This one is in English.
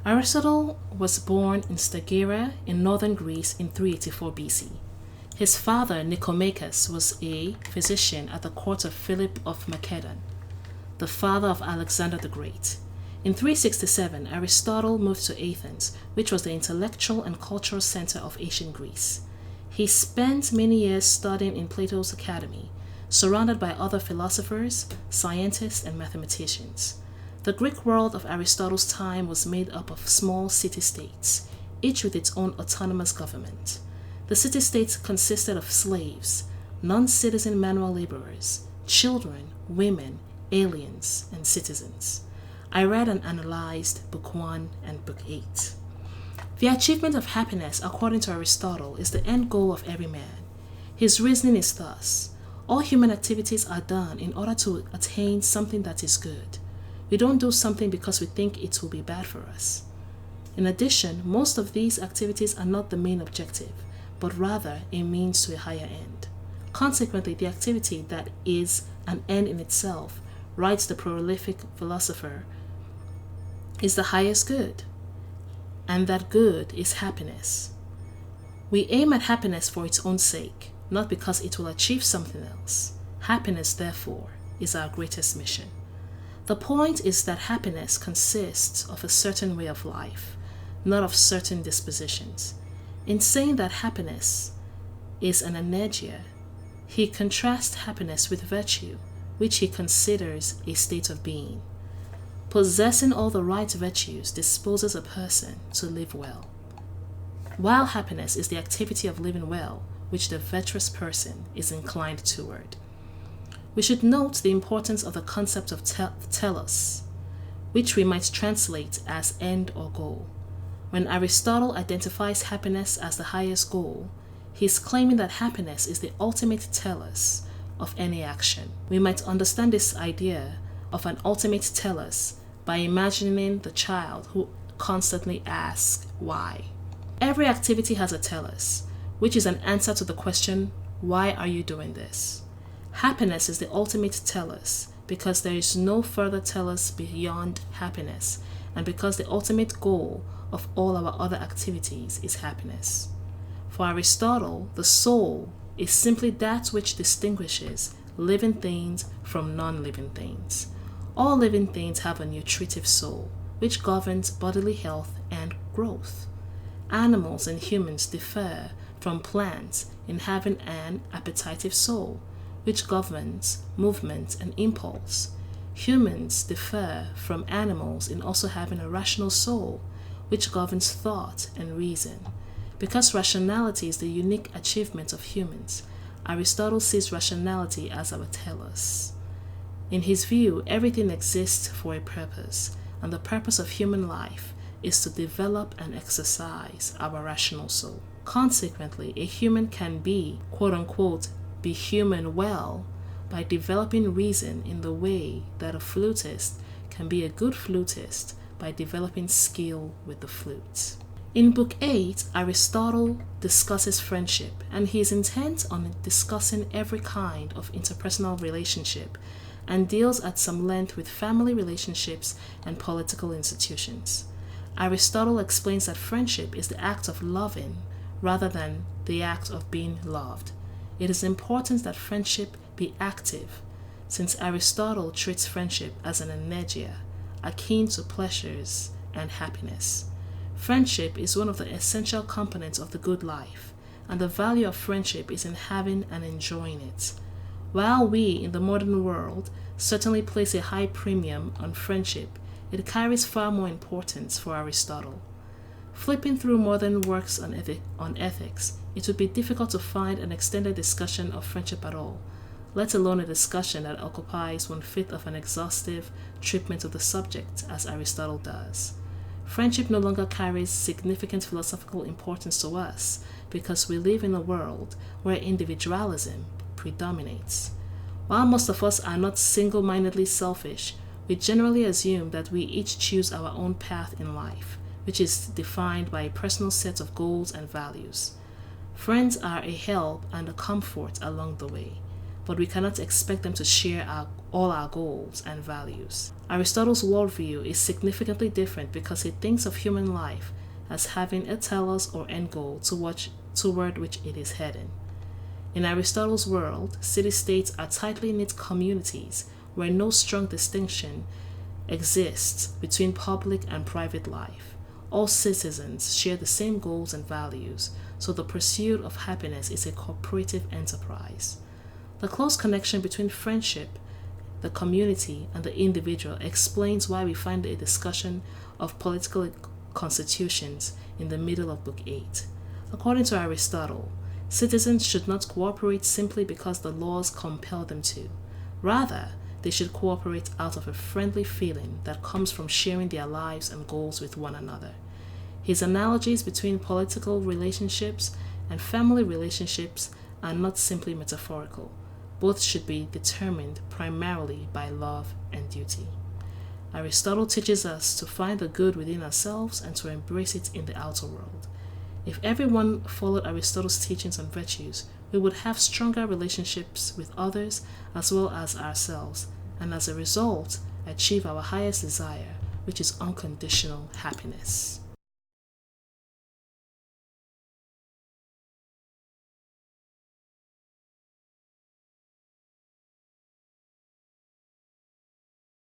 Aristotle was born in Stagira in northern Greece in 384 BC. His father, Nicomachean, was a physician at the court of Philip of Macedon, the father of Alexander the Great. In 367, Aristotle moved to Athens, which was the intellectual and cultural center of ancient Greece. He spent many years studying in Plato's academy, surrounded by other philosophers, scientists, and mathematicians. The Greek world of Aristotle's time was made up of small city-states, each with its own autonomous government. The city-states consisted of slaves, non-citizen manual laborers, children, women, aliens, and citizens. I read and analyzed Book 1 and Book 8. The achievement of happiness, according to Aristotle, is the end goal of every man. His reasoning is thus: all human activities are done in order to attain something that is good. We don't do something because we think it will be bad for us. In addition, most of these activities are not the main objective, but rather a means to a higher end. Consequently, the activity that is an end in itself, writes the prolific philosopher, is the highest good, and that good is happiness. We aim at happiness for its own sake, not because it will achieve something else. Happiness, therefore, is our greatest mission. The point is that happiness consists of a certain way of life, not of certain dispositions. In saying that happiness is an energia, he contrasts happiness with virtue, which he considers a state of being. Possessing all the right virtues disposes a person to live well, while happiness is the activity of living well, which the virtuous person is inclined toward. We should note the importance of the concept of telos, which we might translate as end or goal. When Aristotle identifies happiness as the highest goal, he is claiming that happiness is the ultimate telos of any action. We might understand this idea of an ultimate telos by imagining the child who constantly asks why. Every activity has a telos, which is an answer to the question, why are you doing this? Happiness is the ultimate telos because there is no further telos beyond happiness, and because the ultimate goal of all our other activities is happiness. For Aristotle, the soul is simply that which distinguishes living things from non-living things. All living things have a nutritive soul, which governs bodily health and growth. Animals and humans differ from plants in having an appetitive soul, which governs movement and impulse. Humans differ from animals in also having a rational soul, which governs thought and reason. Because rationality is the unique achievement of humans, Aristotle sees rationality as our telos. In his view, everything exists for a purpose, and the purpose of human life is to develop and exercise our rational soul. Consequently, a human can be, quote-unquote, be human well by developing reason in the way that a flutist can be a good flutist by developing skill with the flute. In Book 8, Aristotle discusses friendship, and he is intent on discussing every kind of interpersonal relationship and deals at some length with family relationships and political institutions. Aristotle explains that friendship is the act of loving rather than the act of being loved. It is important that friendship be active, since Aristotle treats friendship as an energia, akin to pleasures and happiness. Friendship is one of the essential components of the good life, and the value of friendship is in having and enjoying it. While we, in the modern world, certainly place a high premium on friendship, it carries far more importance for Aristotle. Flipping through modern works on ethics, it would be difficult to find an extended discussion of friendship at all, let alone a discussion that occupies 1/5 of an exhaustive treatment of the subject as Aristotle does. Friendship no longer carries significant philosophical importance to us because we live in a world where individualism predominates. While most of us are not single-mindedly selfish, we generally assume that we each choose our own path in life, which is defined by a personal set of goals and values. Friends are a help and a comfort along the way. but we cannot expect them to share all our goals and values. Aristotle's worldview is significantly different because he thinks of human life as having a telos or end goal toward which it is heading. In Aristotle's world, city-states are tightly knit communities where no strong distinction exists between public and private life. All citizens share the same goals and values, so the pursuit of happiness is a cooperative enterprise. The close connection between friendship, the community, and the individual explains why we find a discussion of political constitutions in the middle of Book 8. According to Aristotle, citizens should not cooperate simply because the laws compel them to. Rather, they should cooperate out of a friendly feeling that comes from sharing their lives and goals with one another. His analogies between political relationships and family relationships are not simply metaphorical. Both should be determined primarily by love and duty. Aristotle teaches us to find the good within ourselves and to embrace it in the outer world. If everyone followed Aristotle's teachings on virtues, we would have stronger relationships with others as well as ourselves, and as a result, achieve our highest desire, which is unconditional happiness.